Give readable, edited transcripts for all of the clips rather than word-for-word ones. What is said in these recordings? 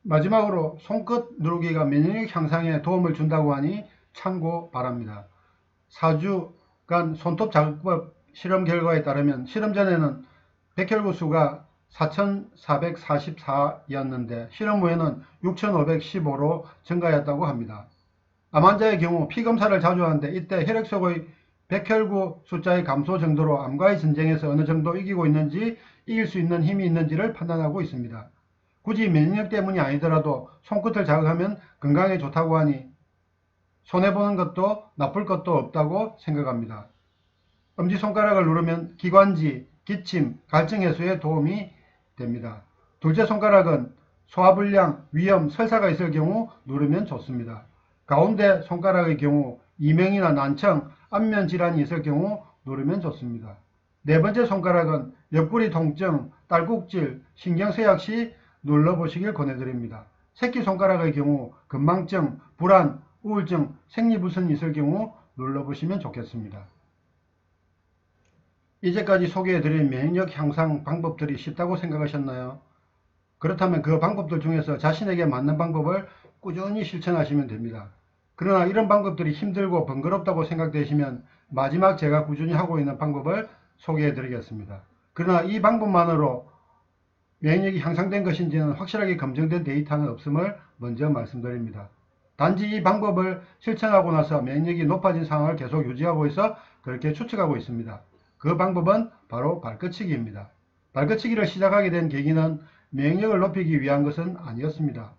마지막으로 손끝 누르기가 면역력 향상에 도움을 준다고 하니 참고 바랍니다. 4주간 손톱 자극법 실험 결과에 따르면 실험 전에는 백혈구 수가 4,444였는데 실험 후에는 6,515로 증가했다고 합니다. 암 환자의 경우 피검사를 자주 하는데 이때 혈액 속의 백혈구 숫자의 감소 정도로 암과의 전쟁에서 어느 정도 이기고 있는지, 이길 수 있는 힘이 있는지를 판단하고 있습니다. 굳이 면역력 때문이 아니더라도 손끝을 자극하면 건강에 좋다고 하니 손해보는 것도 나쁠 것도 없다고 생각합니다. 엄지손가락을 누르면 기관지, 기침, 갈증 해소에 도움이 됩니다. 둘째 손가락은 소화불량, 위염, 설사가 있을 경우 누르면 좋습니다. 가운데 손가락의 경우 이명이나 난청, 안면 질환이 있을 경우 누르면 좋습니다. 네 번째 손가락은 옆구리 통증, 딸꾹질, 신경쇠약 시 눌러보시길 권해드립니다. 새끼손가락의 경우 건망증, 불안, 우울증, 생리불순이 있을 경우 눌러보시면 좋겠습니다. 이제까지 소개해드린 면역력 향상 방법들이 쉽다고 생각하셨나요? 그렇다면 그 방법들 중에서 자신에게 맞는 방법을 꾸준히 실천하시면 됩니다. 그러나 이런 방법들이 힘들고 번거롭다고 생각되시면 마지막 제가 꾸준히 하고 있는 방법을 소개해드리겠습니다. 그러나 이 방법만으로 면역력이 향상된 것인지는 확실하게 검증된 데이터는 없음을 먼저 말씀드립니다. 단지 이 방법을 실천하고 나서 면역력이 높아진 상황을 계속 유지하고 있어 그렇게 추측하고 있습니다. 그 방법은 바로 발끝치기입니다. 발끝치기를 시작하게 된 계기는 면역력을 높이기 위한 것은 아니었습니다.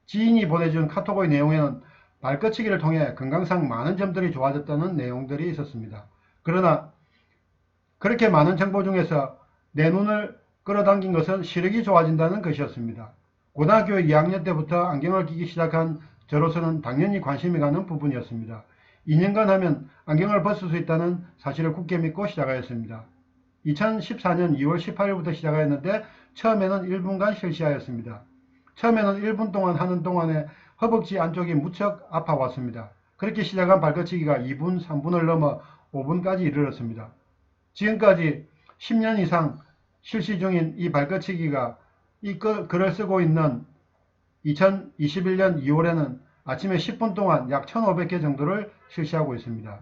지인이 보내준 카톡의 내용에는 발끝치기를 통해 건강상 많은 점들이 좋아졌다는 내용들이 있었습니다. 그러나 그렇게 많은 정보 중에서 내 눈을 끌어당긴 것은 시력이 좋아진다는 것이었습니다. 고등학교 2학년 때부터 안경을 끼기 시작한 저로서는 당연히 관심이 가는 부분이었습니다. 2년간 하면 안경을 벗을 수 있다는 사실을 굳게 믿고 시작하였습니다. 2014년 2월 18일부터 시작하였는데 처음에는 1분간 실시하였습니다. 처음에는 1분 동안 하는 동안에 허벅지 안쪽이 무척 아파왔습니다. 그렇게 시작한 발끝치기가 2분, 3분을 넘어 5분까지 이르렀습니다. 지금까지 10년 이상 실시 중인 이 발끝치기가 이 글을 쓰고 있는 2021년 2월에는 아침에 10분 동안 약 1500개 정도를 실시하고 있습니다.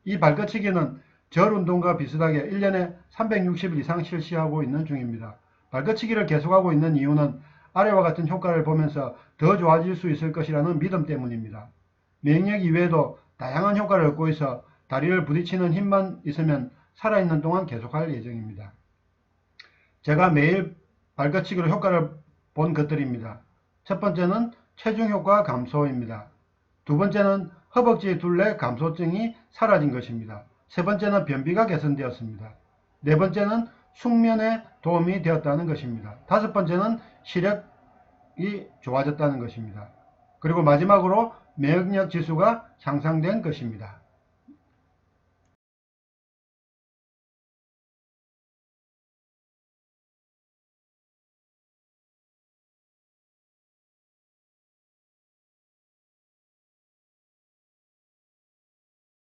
이 발끝치기는 절 운동과 비슷하게 1년에 360일 이상 실시하고 있는 중입니다. 발끝치기를 계속하고 있는 이유는 아래와 같은 효과를 보면서 더 좋아질 수 있을 것이라는 믿음 때문입니다. 면역 이외에도 다양한 효과를 얻고 있어 다리를 부딪히는 힘만 있으면 살아있는 동안 계속할 예정입니다. 제가 매일 발끝치기로 효과를 본 것들입니다. 첫 번째는 체중 효과 감소입니다. 두 번째는 허벅지 둘레 감소증이 사라진 것입니다. 세 번째는 변비가 개선되었습니다. 네 번째는 숙면에 도움이 되었다는 것입니다. 다섯 번째는 시력이 좋아졌다는 것입니다. 그리고 마지막으로 면역력 지수가 향상된 것입니다.